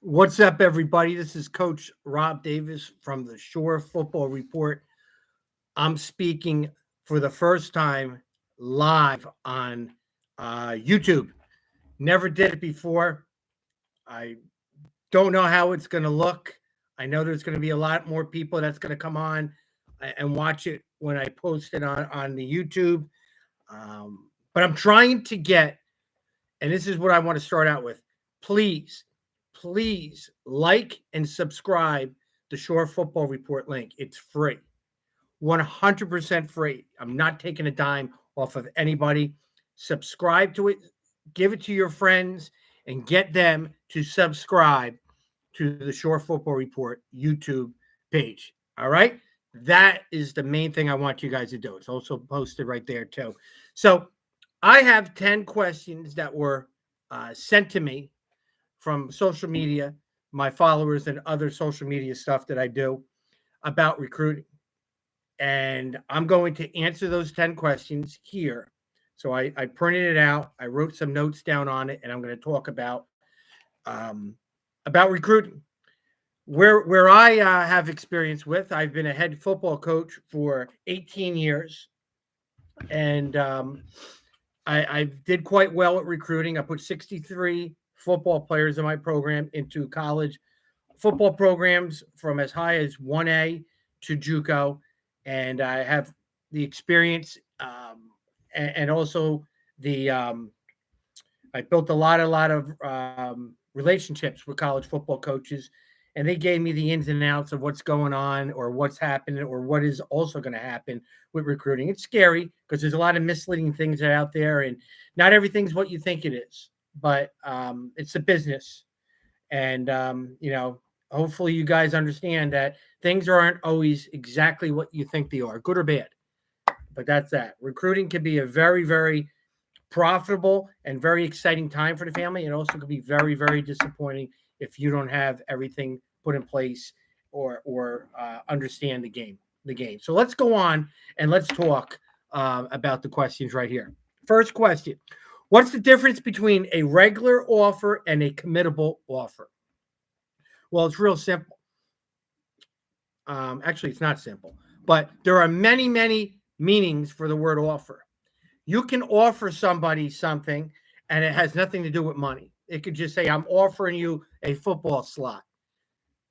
What's up, everybody? This is Coach Rob Davis from the Shore Football Report. I'm speaking for the first time live on YouTube. Never did it before. I don't know how it's going to look. I know there's going to be a lot more people that's going to come on and watch it when I post it on the YouTube. But I'm trying to get, and this is what I want to start out with. Please, please like and subscribe the Shore Football Report link. It's free, 100% free. I'm not taking a dime off of anybody. Subscribe to it, give it to your friends, and get them to subscribe to the Shore Football Report YouTube page. All right. That is the main thing I want you guys to do. It's also posted right there, too. So I have 10 questions that were sent to me from social media, my followers, and other social media stuff that I do about recruiting. And I'm going to answer those 10 questions here. So I printed it out. I wrote some notes down on it, and I'm going to talk um, about recruiting. Where I have experience with, I've been a head football coach for 18 years, and I did quite well at recruiting. I put 63 football players in my program into college football programs from as high as 1A to JUCO, and I have the experience and also the I built a lot of relationships with college football coaches, and they gave me the ins and outs of what's going on or what's happening or what is also going to happen with recruiting. It's scary because there's a lot of misleading things that are out there, and not everything's what you think it is. But it's a business, and hopefully you guys understand that things aren't always exactly what you think they are, good or bad. But that's that. Recruiting can be a very, very profitable and very exciting time for the family. It also could be very, very disappointing if you don't have everything put in place or understand the game. So let's go on and let's talk about the questions right here. First question: what's the difference between a regular offer and a committable offer? Well, it's real simple. Actually, it's not simple, but there are many, many meanings for the word offer. You can offer somebody something and it has nothing to do with money. It could just say, I'm offering you a football slot.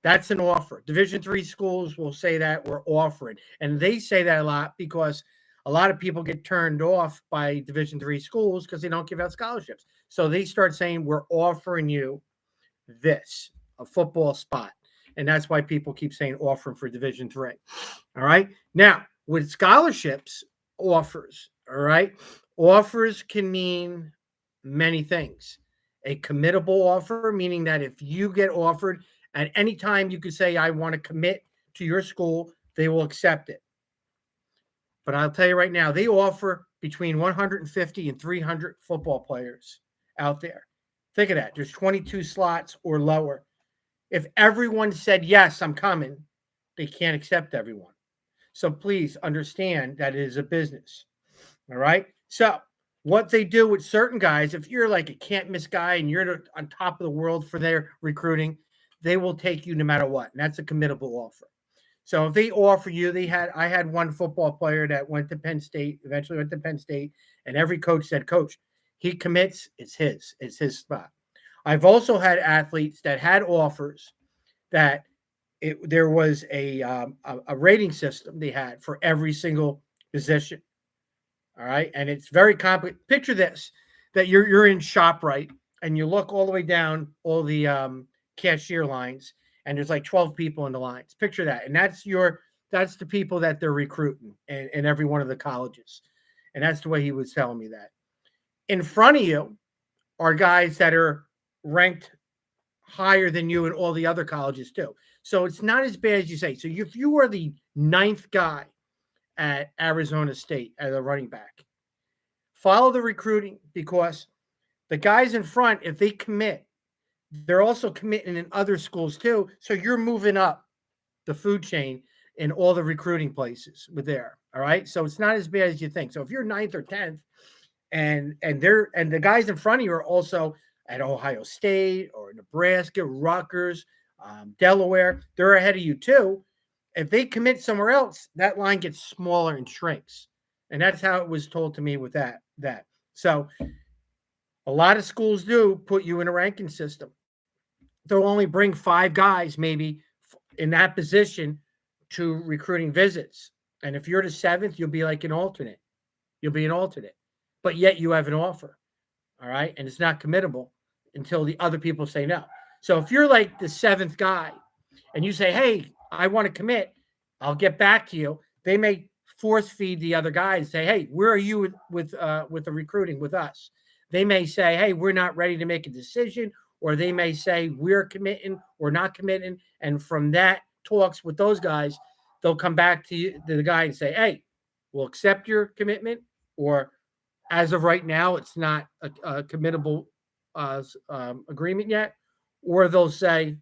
That's an offer. Division three schools will say that we're offering. And they say that a lot because a lot of people get turned off by Division three schools because they don't give out scholarships. So they start saying, we're offering you this, a football spot. And that's why people keep saying offering for Division three. All right. Now, with scholarships, offers, all right, offers can mean many things. A committable offer, meaning that if you get offered at any time, you could say, I want to commit to your school, they will accept it. But I'll tell you right now, they offer between 150 and 300 football players out there. Think of that. There's 22 slots or lower. If everyone said, yes, I'm coming, they can't accept everyone. So please understand that it is a business. All right. So what they do with certain guys, if you're like a can't miss guy and you're on top of the world for their recruiting, they will take you no matter what. And that's a committable offer. So if they offer you, I had one football player that went to Penn State, eventually went to Penn State, and every coach said, Coach, he commits, it's his spot. I've also had athletes that had offers that there was a rating system they had for every single position. All right, and it's very complicated. Picture this: that you're in ShopRite and you look all the way down all the cashier lines, and there's like 12 people in the lines. Picture that, and that's the people that they're recruiting in every one of the colleges, and that's the way he was telling me that. In front of you are guys that are ranked higher than you in all the other colleges too. So it's not as bad as you say. So if you are the ninth guy at Arizona State as a running back, follow the recruiting because the guys in front, if they commit, they're also committing in other schools too. So you're moving up the food chain in all the recruiting places with there. All right. So it's not as bad as you think. So if you're ninth or 10th and the guys in front of you are also at Ohio State or Nebraska, Rutgers, Delaware, they're ahead of you too. If they commit somewhere else, that line gets smaller and shrinks. And that's how it was told to me with that. So a lot of schools do put you in a ranking system. They'll only bring 5 guys maybe in that position to recruiting visits. And if you're the 7th, you'll be like an alternate. You'll be an alternate. But yet you have an offer. All right. And it's not committable until the other people say no. So if you're like the 7th guy and you say, hey, I want to commit, I'll get back to you. They may force feed the other guy and say, hey, where are you with the recruiting with us? They may say, hey, we're not ready to make a decision, or they may say we're committing or not committing. And from that talks with those guys, they'll come back to you, to the guy, and say, hey, we'll accept your commitment, or as of right now, it's not a committable agreement yet, or they'll say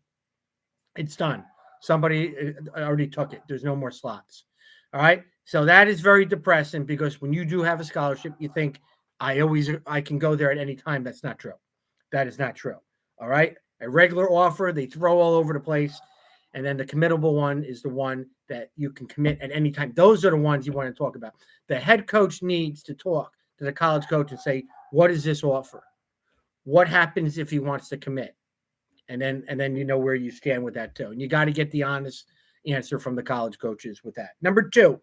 it's done. Somebody already took it. There's no more slots. All right. So that is very depressing, because when you do have a scholarship, you think I can go there at any time. That's not true. That is not true. All right. A regular offer, they throw all over the place. And then the committable one is the one that you can commit at any time. Those are the ones you want to talk about. The head coach needs to talk to the college coach and say, what is this offer? What happens if he wants to commit? And then you know where you stand with that too. And you got to get the honest answer from the college coaches with that. Number 2,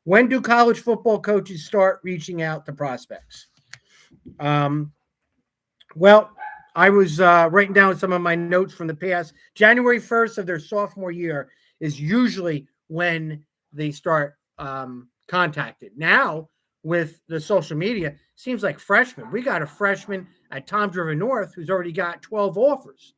when do college football coaches start reaching out to prospects? Well, I was writing down some of my notes from the past. January 1st of their sophomore year is usually when they start contacted. Now, with the social media, seems like freshmen. We got a freshman at Tom River North who's already got 12 offers.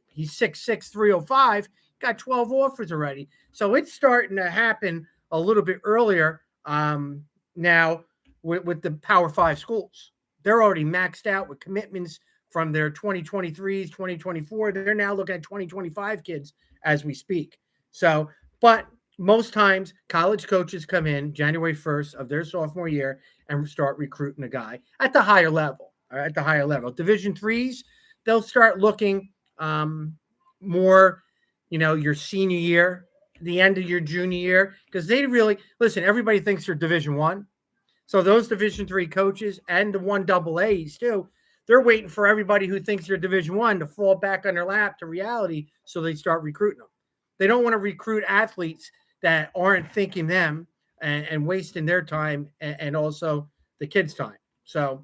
He's 6'6", 305, got 12 offers already. So it's starting to happen a little bit earlier now with the Power 5 schools. They're already maxed out with commitments from their 2023s, 2024. They're now looking at 2025 kids as we speak. So, but most times college coaches come in January 1st of their sophomore year and start recruiting a guy at the higher level. At the higher level. Division 3s, they'll start looking more, your senior year, the end of your junior year, because they really listen. Everybody thinks they're Division 1, so those Division 3 coaches and the 1AAs too, they're waiting for everybody who thinks they're Division 1 to fall back on their lap to reality, so they start recruiting them. They don't want to recruit athletes that aren't thinking them and wasting their time and also the kids' time. So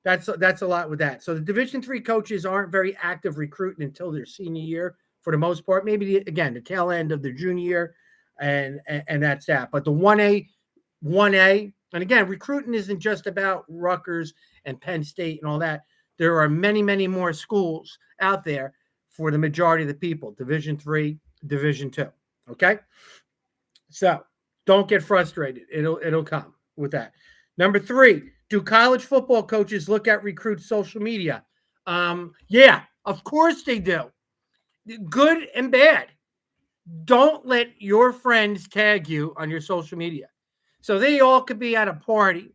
that's a lot with that. So the Division 3 coaches aren't very active recruiting until their senior year for the most part. Maybe the tail end of their junior year, and that's that. But the 1A, and again, recruiting isn't just about Rutgers and Penn State and all that. There are many, many more schools out there for the majority of the people. Division 3, Division 2. Okay, so don't get frustrated. It'll come with that. Number 3. Do college football coaches look at recruits' social media? Yeah, of course they do. Good and bad. Don't let your friends tag you on your social media. So they all could be at a party,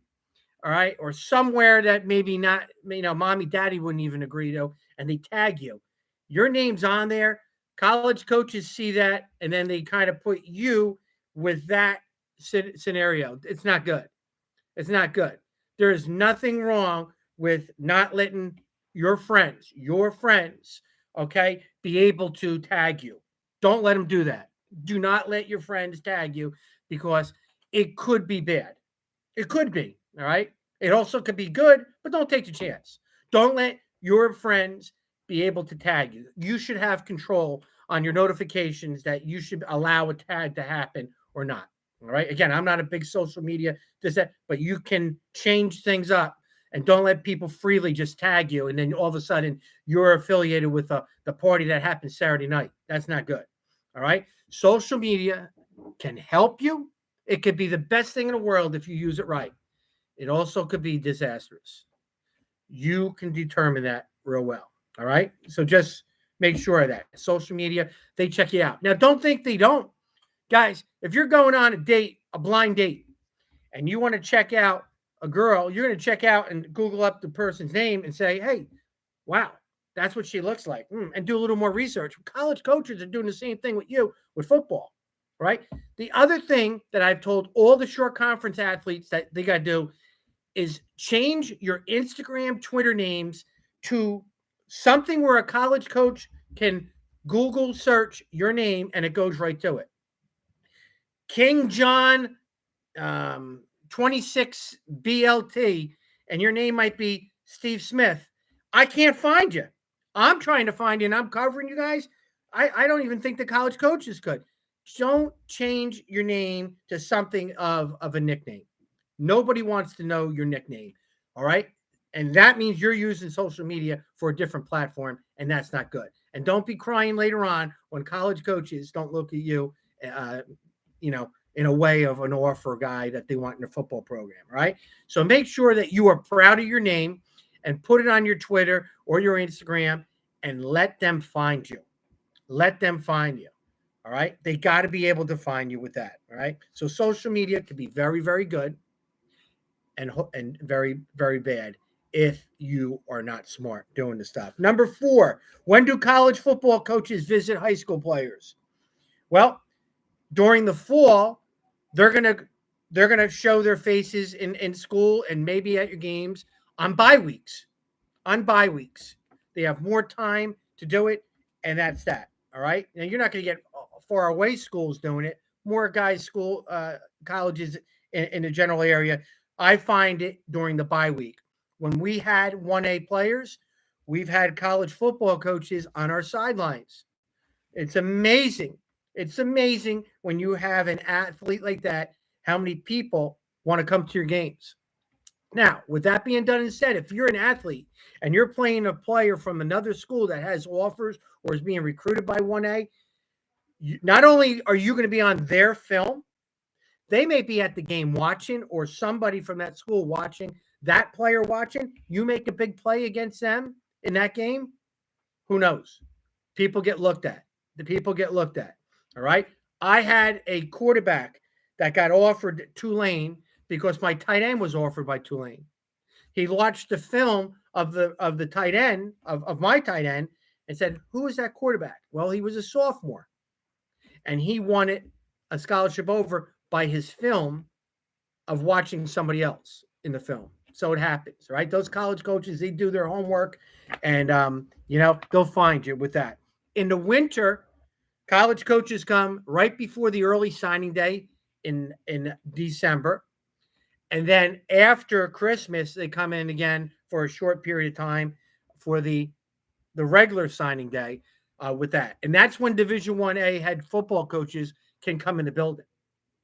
all right, or somewhere that maybe not, mommy, daddy wouldn't even agree to, and they tag you. Your name's on there. College coaches see that, and then they kind of put you with that scenario. It's not good. It's not good. There is nothing wrong with not letting your friends, okay, be able to tag you. Don't let them do that. Do not let your friends tag you, because it could be bad. It could be, all right? It also could be good, but don't take the chance. Don't let your friends be able to tag you. You should have control on your notifications that you should allow a tag to happen or not. All right. Again, I'm not a big social media, but you can change things up, and don't let people freely just tag you. And then all of a sudden you're affiliated with the party that happened Saturday night. That's not good. All right. Social media can help you. It could be the best thing in the world if you use it right. It also could be disastrous. You can determine that real well. All right. So just make sure of that. Social media, they check you out. Now, don't think they don't. Guys, if you're going on a blind date, and you want to check out a girl, you're going to check out and Google up the person's name and say, hey, Wow, that's what she looks like. And do a little more research. College coaches are doing the same thing with you with football, right? The other thing that I've told all the short conference athletes that they got to do is change your Instagram, Twitter names to something where a college coach can Google search your name and it goes right to it. King John 26 BLT, and your name might be Steve Smith. I can't find you. I'm trying to find you, and I'm covering you guys. I don't even think the college coaches could. Don't change your name to something of a nickname. Nobody wants to know your nickname. All right. And that means you're using social media for a different platform, and that's not good. And don't be crying later on when college coaches don't look at you, in a way of an offer guy that they want in a football program, right? So make sure that you are proud of your name and put it on your Twitter or your Instagram and let them find you. Let them find you. All right. They got to be able to find you with that. All right. So social media can be very, very good and very, very bad if you are not smart doing the stuff. Number 4, when do college football coaches visit high school players? Well, during the fall, they're gonna show their faces in school and maybe at your games on bye weeks. On bye weeks, they have more time to do it, and that's that. All right. Now you're not going to get far away schools doing it. More guys, colleges in the general area. I find it during the bye week when we had 1A players. We've had college football coaches on our sidelines. It's amazing. It's amazing when you have an athlete like that, how many people want to come to your games. Now, with that being done and said, if you're an athlete and you're playing a player from another school that has offers or is being recruited by 1A, not only are you going to be on their film, they may be at the game watching, or somebody from that school watching, that player watching. You make a big play against them in that game, who knows? People get looked at. The people get looked at. All right. I had a quarterback that got offered Tulane because my tight end was offered by Tulane. He watched the film of the tight end of my tight end and said, "Who is that quarterback?" Well, he was a sophomore, and he wanted a scholarship over by his film of watching somebody else in the film. So it happens, right? Those college coaches, they do their homework, and they'll find you with that. In the winter, college coaches come right before the early signing day in December. And then after Christmas, they come in again for a short period of time for the regular signing day with that. And that's when Division 1A head football coaches can come in the building.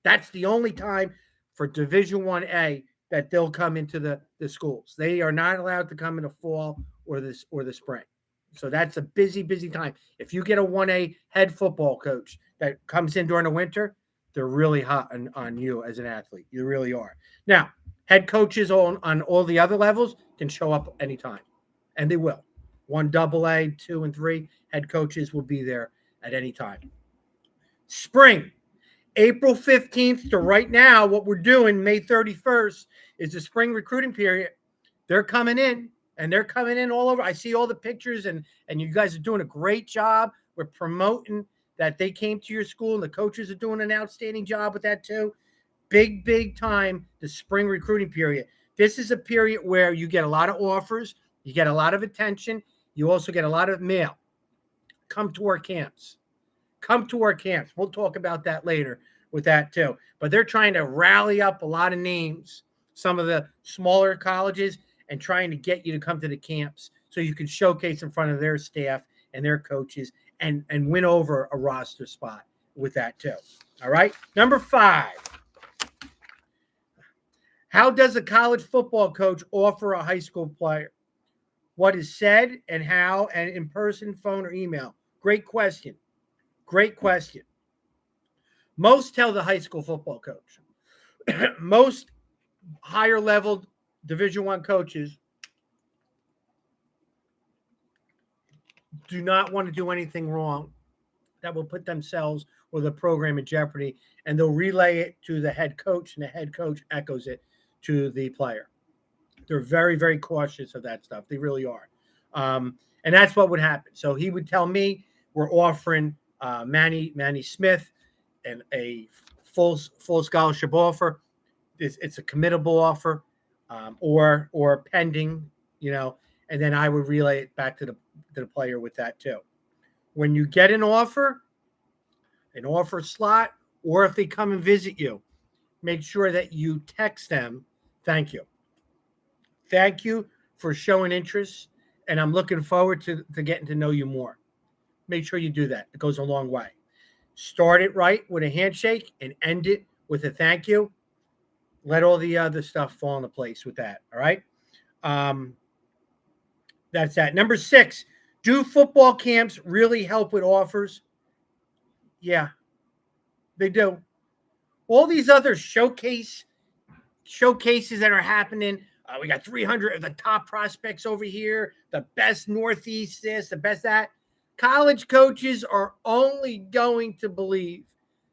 That's the only time for Division 1A that they'll come into the schools. They are not allowed to come in the fall or the spring. So that's a busy, busy time. If you get a 1A head football coach that comes in during the winter, they're really hot on you as an athlete. You really are. Now, head coaches on all the other levels can show up anytime, and they will. 1AA, 2 and 3 head coaches will be there at any time. Spring, April 15th to right now, what we're doing, May 31st, is the spring recruiting period. They're coming in, and they're coming in all over. I see all the pictures, and you guys are doing a great job. We're promoting that they came to your school, and the coaches are doing an outstanding job with that too. Big, big time, the spring recruiting period. This is a period where you get a lot of offers, you get a lot of attention, you also get a lot of mail. Come to our camps. Come to our camps. We'll talk about that later with that too. But they're trying to rally up a lot of names, some of the smaller colleges, and trying to get you to come to the camps so you can showcase in front of their staff and their coaches and win over a roster spot with that too. All right. Number 5. How does a college football coach offer a high school player? What is said and how, and in person, phone, or email? Great question. Great question. Most tell the high school football coach. Most higher level Division I coaches do not want to do anything wrong that will put themselves or the program in jeopardy, and they'll relay it to the head coach, and the head coach echoes it to the player. They're very, very cautious of that stuff. They really are. And that's what would happen. So he would tell me we're offering Manny Smith and a full scholarship offer. It's a committable offer, or pending, and then I would relay it back to the player with that too. When you get an offer slot, or if they come and visit you, make sure that you text them, thank you. Thank you for showing interest, and I'm looking forward to getting to know you more. Make sure you do that. It goes a long way. Start it right with a handshake and end it with a thank you. Let all the other stuff fall into place with that. All right. That's that. Number 6, do football camps really help with offers? Yeah, they do. All these other showcases that are happening. We got 300 of the top prospects over here, the best Northeast this, the best that. College coaches are only going to believe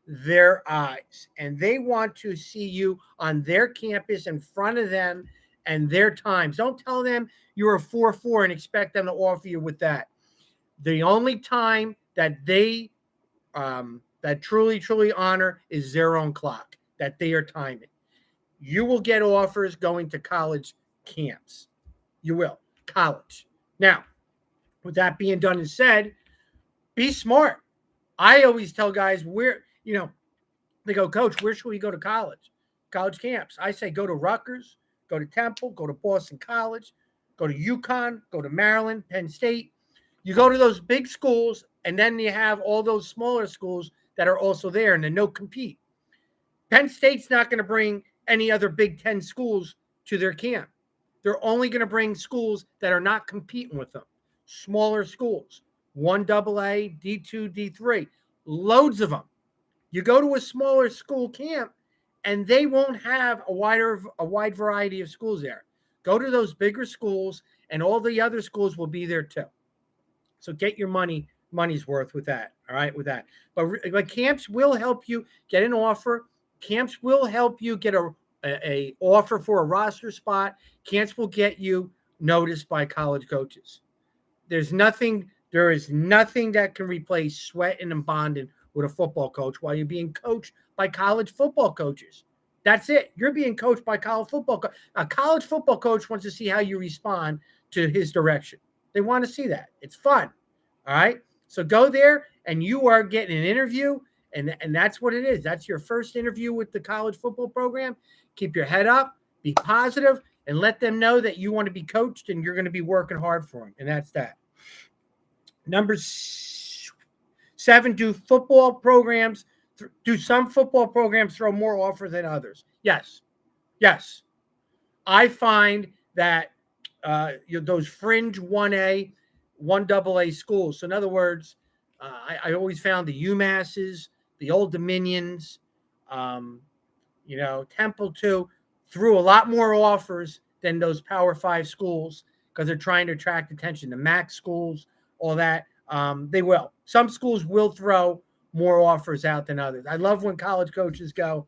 their eyes, and they want to see you on their campus in front of them and their times. Don't tell them you're a 4.4 and expect them to offer you with that. The only time that they that truly honor is their own clock that they are timing. You will get offers going to college camps. You will. College. Now, with that being done and said, be smart. I always tell guys they go, Coach, where should we go to college? College camps. I say go to Rutgers, go to Temple, go to Boston College, go to UConn, go to Maryland, Penn State. You go to those big schools, and then you have all those smaller schools that are also there, and then no compete. Penn State's not going to bring any other Big Ten schools to their camp. They're only going to bring schools that are not competing with them. Smaller schools, 1AA, D2, D3, loads of them. You go to a smaller school camp, and they won't have a wide variety of schools there. Go to those bigger schools, and all the other schools will be there too. So get your money's worth with that. All right, with that. But camps will help you get an offer. Camps will help you get a offer for a roster spot. Camps will get you noticed by college coaches. There is nothing that can replace sweating and bonding with a football coach while you're being coached by college football coaches. That's it. You're being coached by college football. A college football coach wants to see how you respond to his direction. They want to see that. It's fun. All right. So go there, and you are getting an interview, and that's what it is. That's your first interview with the college football program. Keep your head up, be positive, and let them know that you want to be coached and you're going to be working hard for them. And that's that. Number 7, do some football programs throw more offers than others? Yes. I find that those fringe 1A, 1AA schools. So in other words, I always found the UMasses, the Old Dominions, Temple too, threw a lot more offers than those Power 5 schools because they're trying to attract attention. The MAC schools, all that, they will. Some schools will throw more offers out than others. I love when college coaches go,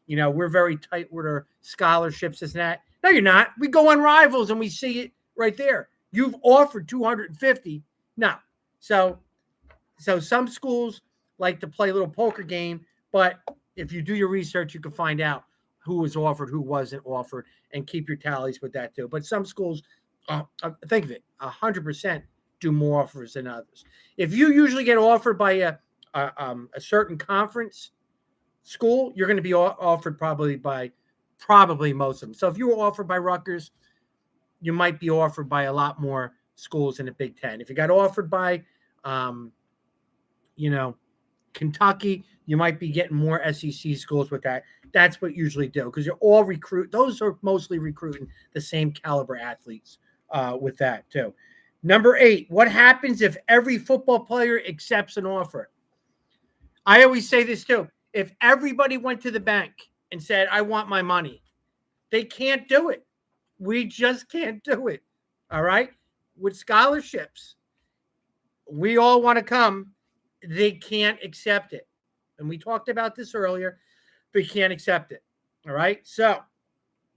we're very tight with our scholarships, this and that. No, you're not. We go on Rivals and we see it right there. You've offered 250. No. So some schools like to play a little poker game, but if you do your research, you can find out who was offered, who wasn't offered, and keep your tallies with that too. But some schools, think of it, 100% do more offers than others. If you usually get offered by a certain conference school, you're going to be offered probably most of them. So if you were offered by Rutgers, you might be offered by a lot more schools in the Big Ten. If you got offered by, Kentucky, you might be getting more SEC schools with that. That's what usually do, because you're all those are mostly recruiting the same caliber athletes with that too. Number 8, what happens if every football player accepts an offer? I always say this too. If everybody went to the bank and said, I want my money, they can't do it. We just can't do it. All right? With scholarships, we all want to come. They can't accept it. And we talked about this earlier. They can't accept it. All right? So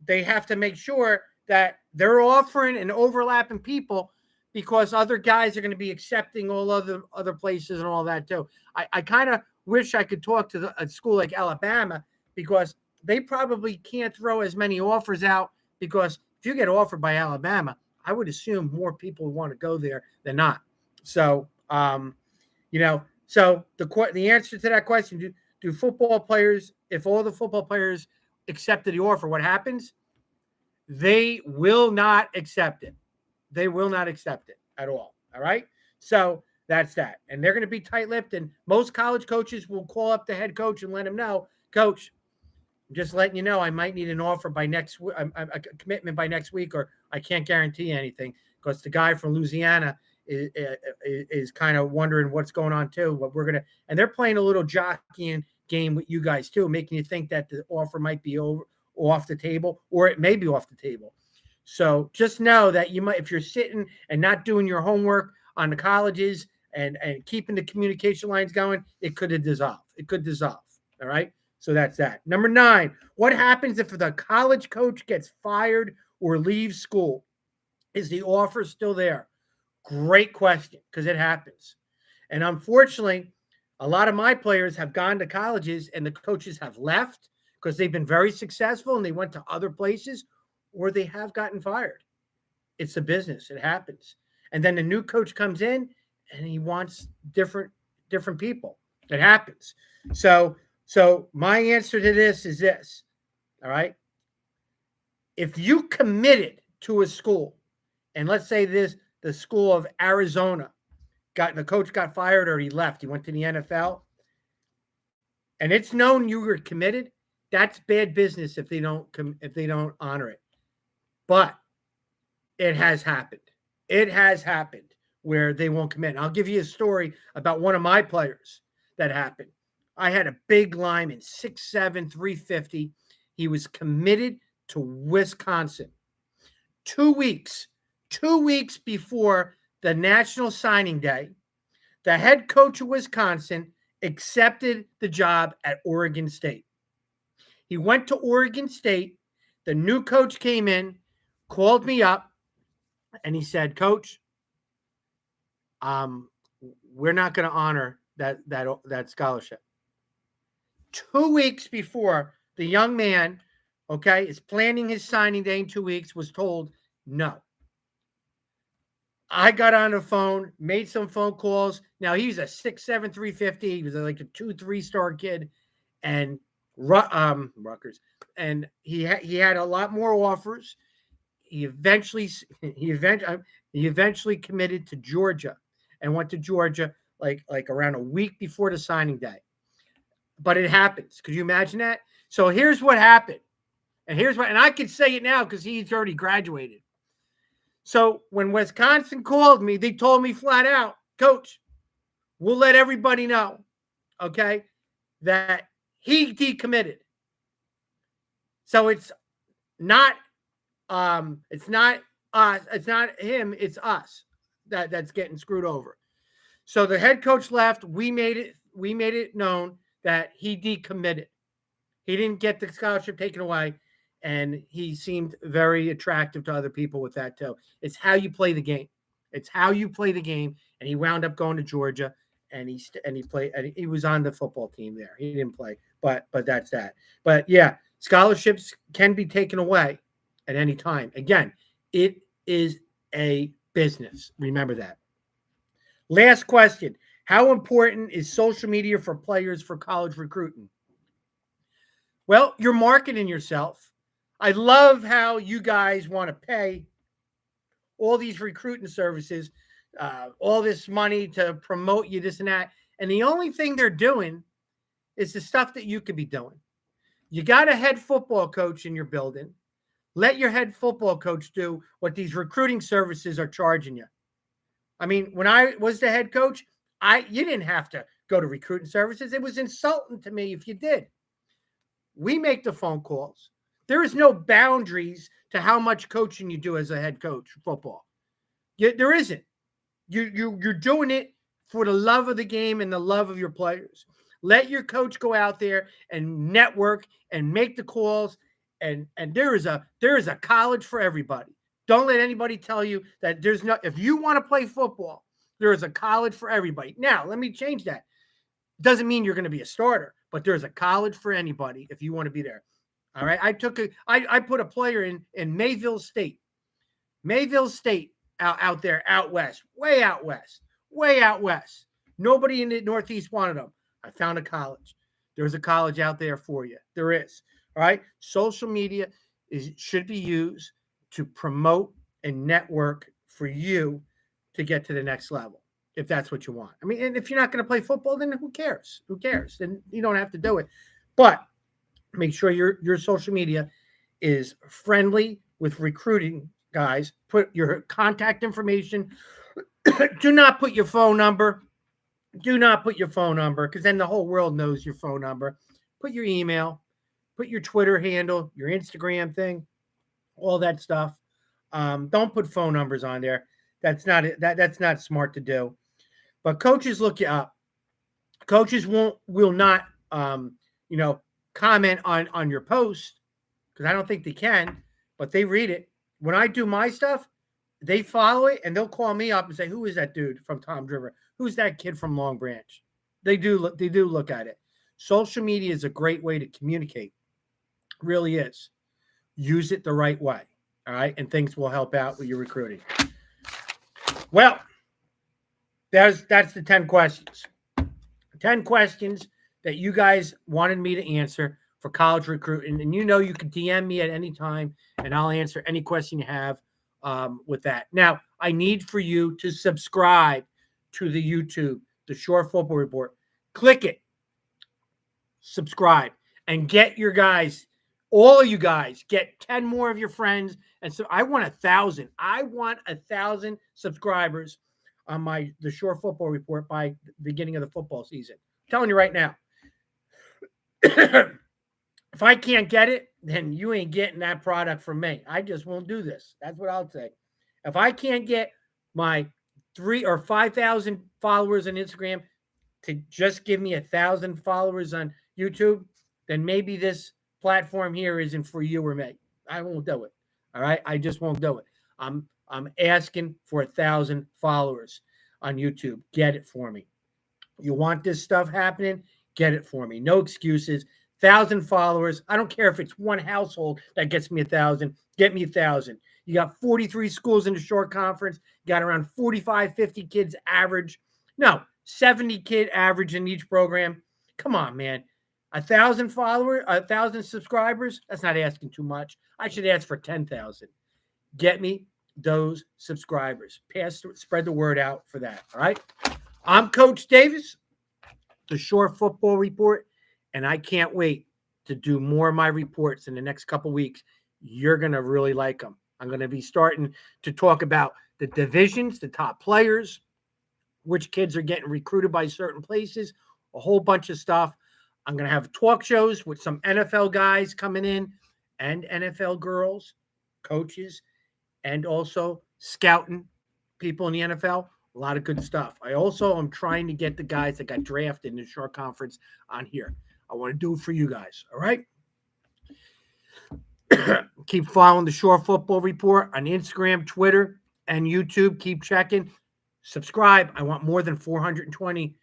they have to make sure that they're offering and overlapping people because other guys are going to be accepting all other places and all that too. I kind of wish I could talk to a school like Alabama, because they probably can't throw as many offers out, because if you get offered by Alabama, I would assume more people want to go there than not. So, so the answer to that question: do football players, if all the football players accepted the offer, what happens? They will not accept it. They will not accept it at all. All right. So that's that. And they're going to be tight lipped. And most college coaches will call up the head coach and let him know, Coach, I'm just letting you know I might need an offer by next week, a commitment by next week, or I can't guarantee anything, because the guy from Louisiana is kind of wondering what's going on too. What we're gonna, and they're playing a little jockeying game with you guys too, making you think that the offer might be off the table, or it may be off the table. So just know that you might, if you're sitting and not doing your homework on the colleges and keeping the communication lines going, it could dissolve. It could dissolve. All right. So that's that. Number 9, what happens if the college coach gets fired or leaves school? Is the offer still there? Great question, because it happens. And unfortunately, a lot of my players have gone to colleges and the coaches have left because they've been very successful and they went to other places, or they have gotten fired. It's a business. It happens. And then the new coach comes in and he wants different people. It happens. So my answer to this is this. All right. If you committed to a school, and let's say the school of Arizona, the coach got fired or he left, he went to the NFL, and it's known you were committed, that's bad business if they don't honor it. But it has happened. It has happened where they won't commit. And I'll give you a story about one of my players that happened. I had a big lineman, 6'7", 350. He was committed to Wisconsin. 2 weeks before the National Signing Day, the head coach of Wisconsin accepted the job at Oregon State. He went to Oregon State. The new coach came in, called me up, and he said, Coach, we're not going to honor that scholarship. 2 weeks before the young man, is planning his signing day in 2 weeks, was told no. I got on the phone, made some phone calls. Now, he's a 6'7", 350. He was like a 2-3-star kid, and Rutgers. And he had a lot more offers. He eventually committed to Georgia and went to Georgia like around a week before the signing day. But it happens. Could you imagine that? So here's what happened. And I can say it now because he's already graduated. So when Wisconsin called me, they told me flat out, Coach, we'll let everybody know, that he decommitted. So it's not us. It's not him. It's us that's getting screwed over. So the head coach left. We made it known that he decommitted. He didn't get the scholarship taken away, and he seemed very attractive to other people with that too. It's how you play the game. It's how you play the game. And he wound up going to Georgia, and he played. And he was on the football team there. He didn't play, but that's that. But yeah, scholarships can be taken away at any time. Again, it is a business. Remember that. Last question. How important is social media for players for college recruiting? Well, you're marketing yourself. I love how you guys want to pay all these recruiting services, all this money to promote you, this and that. And the only thing they're doing is the stuff that you could be doing. You got a head football coach in your building. Let your head football coach do what these recruiting services are charging you. I mean, when I was the head coach, you didn't have to go to recruiting services. It was insulting to me if you did. We make the phone calls. There is no boundaries to how much coaching you do as a head coach for football. There isn't. You're doing it for the love of the game and the love of your players. Let your coach go out there and network and make the calls. And there is a college for everybody. Don't let anybody tell you that there's no, if you want to play football, there is a college for everybody. Now, let me change that. Doesn't mean you're going to be a starter, but there's a college for anybody if you want to be there. All right. I put a player in Mayville State. Mayville State out there, out west, way out west, way out west. Nobody in the Northeast wanted them. I found a college. There's a college out there for you. There is. All right. Social media should be used to promote and network for you to get to the next level, if that's what you want. I mean, and if you're not going to play football, then who cares? Who cares? Then you don't have to do it. But make sure your social media is friendly with recruiting guys. Put your contact information. Do not put your phone number. Do not put your phone number, because then the whole world knows your phone number. Put your email. Put your Twitter handle, your Instagram thing, all that stuff. Don't put phone numbers on there. That's not smart to do. But coaches look you up. Coaches will not comment on your post, because I don't think they can, but they read it. When I do my stuff, they follow it and they'll call me up and say, "Who is that dude from Tom's River? Who's that kid from Long Branch?" They do look at it. Social media is a great way to communicate. It really is. Use it the right way. All right. And things will help out with your recruiting. Well, that's the 10 questions. 10 questions that you guys wanted me to answer for college recruiting. And you can DM me at any time and I'll answer any question you have with that. Now, I need for you to subscribe to the YouTube, the Shore Football Report. Click it. Subscribe. And get your guys, all of you guys, get 10 more of your friends. And so I want 1,000. I want 1,000 subscribers on the Shore Football Report by the beginning of the football season. I'm telling you right now. If I can't get it, then you ain't getting that product from me. I just won't do this. That's what I'll say. If I can't get my 3,000 or 5,000 followers on Instagram to just give me 1,000 followers on YouTube, then maybe this platform here isn't for you or me. I won't do it. All right. I just won't do it. I'm asking for 1,000 followers on YouTube. Get it for me. You want this stuff happening? Get it for me. No excuses. 1,000 followers. I don't care if it's one household that gets me 1,000. Get me 1,000. You got 43 schools in the Shore Conference. You got around 45, 50 kids average. No, 70 kid average in each program. Come on, man. 1,000 followers, 1,000 subscribers. That's not asking too much. I should ask for 10,000. Get me those subscribers. Spread the word out for that. All right. I'm Coach Davis, the Shore Football Report, and I can't wait to do more of my reports in the next couple weeks. You're going to really like them. I'm going to be starting to talk about the divisions, the top players, which kids are getting recruited by certain places, a whole bunch of stuff. I'm going to have talk shows with some NFL guys coming in and NFL girls, coaches, and also scouting people in the NFL. A lot of good stuff. I also am trying to get the guys that got drafted in the Shore Conference on here. I want to do it for you guys. All right. Keep following the Shore Football Report on Instagram, Twitter, and YouTube. Keep checking. Subscribe. I want more than 420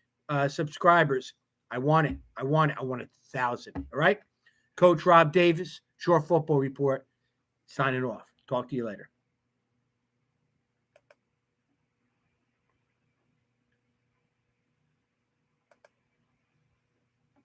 subscribers. I want it. I want 1,000. All right. Coach Rob Davis, Shore Football Report, signing off. Talk to you later.